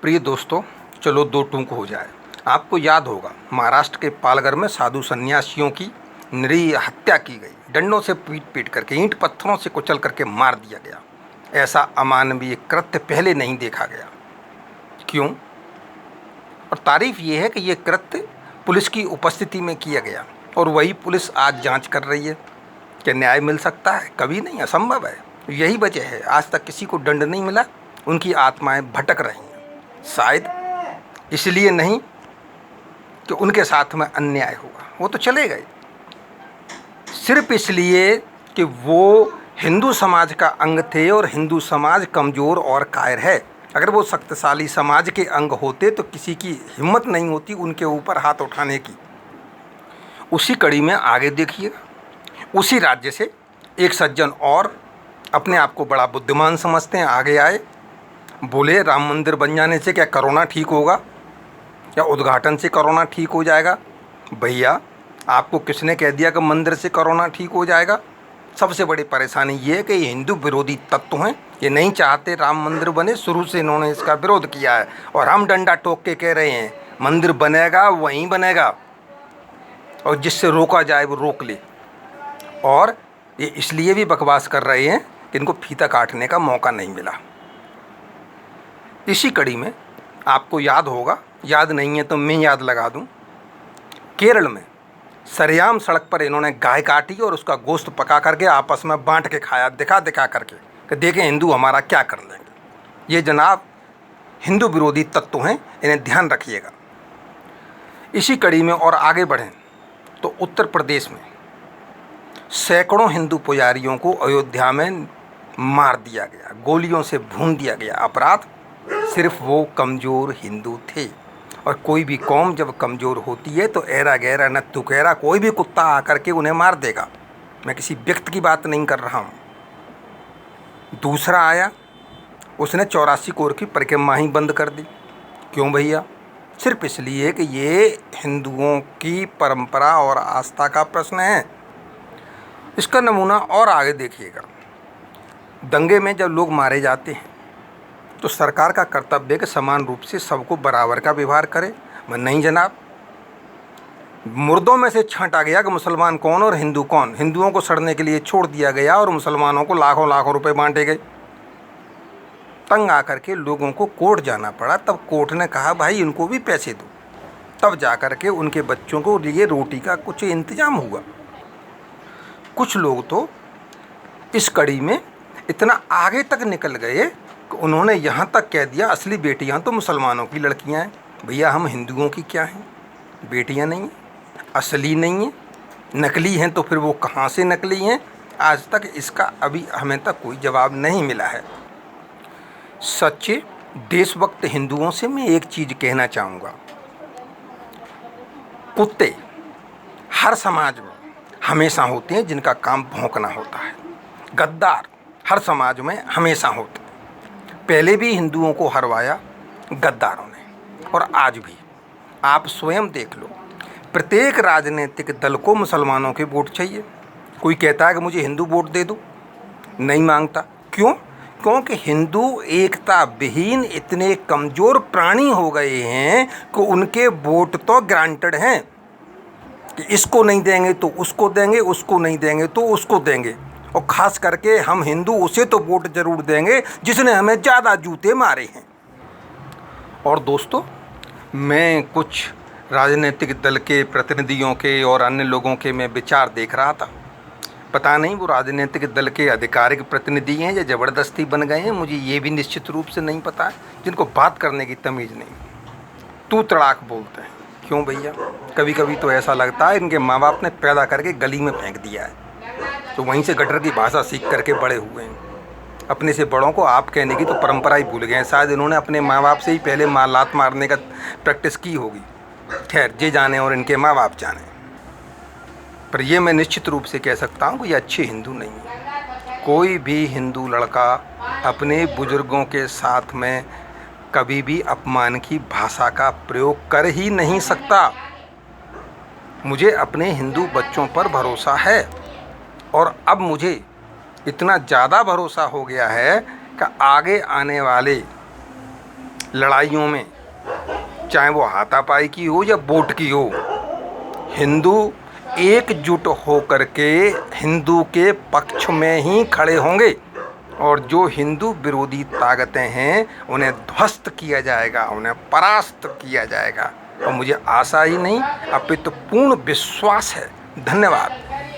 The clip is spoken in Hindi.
प्रिय दोस्तों, चलो दो टूक हो जाए। आपको याद होगा महाराष्ट्र के पालघर में साधु सन्यासियों की निरीह हत्या की गई। डंडों से पीट पीट करके, ईंट पत्थरों से कुचल करके मार दिया गया। ऐसा अमानवीय कृत्य पहले नहीं देखा गया। क्यों? और तारीफ ये है कि ये कृत्य पुलिस की उपस्थिति में किया गया और वही पुलिस आज जांच कर रही है। क्या न्याय मिल सकता है? कभी नहीं, असंभव है। यही वजह है आज तक किसी को दंड नहीं मिला। उनकी आत्माएं भटक रही हैं। शायद इसलिए नहीं कि उनके साथ में अन्याय हुआ, वो तो चले गए, सिर्फ इसलिए कि वो हिंदू समाज का अंग थे और हिंदू समाज कमज़ोर और कायर है। अगर वो शक्तिशाली समाज के अंग होते तो किसी की हिम्मत नहीं होती उनके ऊपर हाथ उठाने की। उसी कड़ी में आगे देखिएगा, उसी राज्य से एक सज्जन और अपने आप को बड़ा बुद्धिमान समझते हैं, आगे आए, बोले राम मंदिर बन जाने से क्या कोरोना ठीक होगा या उद्घाटन से कोरोना ठीक हो जाएगा? भैया, आपको किसने कह दिया कि मंदिर से कोरोना ठीक हो जाएगा? सबसे बड़ी परेशानी ये है कि ये हिंदू विरोधी तत्व हैं। ये नहीं चाहते राम मंदिर बने, शुरू से इन्होंने इसका विरोध किया है और हम डंडा टोक के कह रहे हैं मंदिर बनेगा, वहीं बनेगा और जिससे रोका जाए वो रोक ले। और ये इसलिए भी बकवास कर रहे हैं कि इनको फीता काटने का मौका नहीं मिला। इसी कड़ी में आपको याद होगा, याद नहीं है तो मैं याद लगा दूं, केरल में सरेआम सड़क पर इन्होंने गाय काटी और उसका गोश्त पका करके आपस में बांट के खाया, दिखा दिखा करके कि देखें हिंदू हमारा क्या कर लेंगे। ये जनाब हिंदू विरोधी तत्व हैं, इन्हें ध्यान रखिएगा। इसी कड़ी में और आगे बढ़ें तो उत्तर प्रदेश में सैकड़ों हिंदू पुजारियों को अयोध्या में मार दिया गया, गोलियों से भून दिया गया। अपराध सिर्फ वो कमज़ोर हिंदू थे। और कोई भी कौम जब कमज़ोर होती है तो ऐरा गैरा नत्थु कैरा कोई भी कुत्ता आकर के उन्हें मार देगा। मैं किसी व्यक्ति की बात नहीं कर रहा हूँ। दूसरा आया, उसने 84 कोर की परिक्रमा ही बंद कर दी। क्यों भैया? सिर्फ इसलिए कि ये हिंदुओं की परंपरा और आस्था का प्रश्न है। इसका नमूना और आगे देखिएगा। दंगे में जब लोग मारे जाते हैं तो सरकार का कर्तव्य है कि समान रूप से सबको बराबर का व्यवहार करे। मैं नहीं जनाब, मुर्दों में से छांटा गया कि मुसलमान कौन और हिंदू कौन। हिंदुओं को सड़ने के लिए छोड़ दिया गया और मुसलमानों को लाखों लाखों रुपए बांटे गए। तंग आकर के लोगों को कोर्ट जाना पड़ा। तब कोर्ट ने कहा भाई इनको भी पैसे दो। तब जा कर के उनके बच्चों को लिए रोटी का कुछ इंतजाम हुआ। कुछ लोग तो इस कड़ी में इतना आगे तक निकल गए कि उन्होंने यहाँ तक कह दिया असली बेटियाँ तो मुसलमानों की लड़कियाँ हैं। भैया, हम हिंदुओं की क्या हैं? बेटियाँ नहीं हैं, असली नहीं हैं, नकली हैं। तो फिर वो कहाँ से नकली हैं? आज तक इसका अभी हमें तक कोई जवाब नहीं मिला है। सच्चे देशभक्त हिंदुओं से मैं एक चीज़ कहना चाहूँगा, कुत्ते हर समाज में हमेशा होते हैं जिनका काम भौंकना होता है। गद्दार हर समाज में हमेशा होते हैं। पहले भी हिंदुओं को हरवाया गद्दारों ने और आज भी। आप स्वयं देख लो, प्रत्येक राजनीतिक दल को मुसलमानों के वोट चाहिए। कोई कहता है कि मुझे हिंदू वोट दे दो, नहीं मांगता। क्यों? क्योंकि हिंदू एकता विहीन इतने कमज़ोर प्राणी हो गए हैं कि उनके वोट तो ग्रांटेड हैं कि इसको नहीं देंगे तो उसको देंगे, उसको नहीं देंगे तो उसको देंगे। और ख़ास करके हम हिंदू उसे तो वोट ज़रूर देंगे जिसने हमें ज़्यादा जूते मारे हैं। और दोस्तों, मैं कुछ राजनीतिक दल के प्रतिनिधियों के और अन्य लोगों के मैं विचार देख रहा था। पता नहीं वो राजनीतिक दल के आधिकारिक प्रतिनिधि हैं या ज़बरदस्ती बन गए हैं, मुझे ये भी निश्चित रूप से नहीं पता है। जिनको बात करने की तमीज़ नहीं, तू तड़ाक बोलते हैं। क्यों भैया? कभी कभी तो ऐसा लगता है इनके माँ बाप ने पैदा करके गली में फेंक दिया है, तो वहीं से गटर की भाषा सीख करके बड़े हुए हैं। अपने से बड़ों को आप कहने की तो परंपरा ही भूल गए हैं। शायद इन्होंने अपने माँ बाप से ही पहले लात मारने का प्रैक्टिस की होगी। खैर, ये जाने और इनके माँ बाप जाने। पर ये मैं निश्चित रूप से कह सकता हूँ कि ये अच्छे हिंदू नहीं है। कोई भी हिंदू लड़का अपने बुजुर्गों के साथ में कभी भी अपमान की भाषा का प्रयोग कर ही नहीं सकता। मुझे अपने हिंदू बच्चों पर भरोसा है और अब मुझे इतना ज़्यादा भरोसा हो गया है कि आगे आने वाले लड़ाइयों में, चाहे वो हाथापाई की हो या वोट की हो, हिंदू एकजुट होकर के हिंदू के पक्ष में ही खड़े होंगे और जो हिंदू विरोधी ताकतें हैं उन्हें ध्वस्त किया जाएगा, उन्हें परास्त किया जाएगा। और मुझे आशा ही नहीं अपितु पूर्ण विश्वास है। धन्यवाद।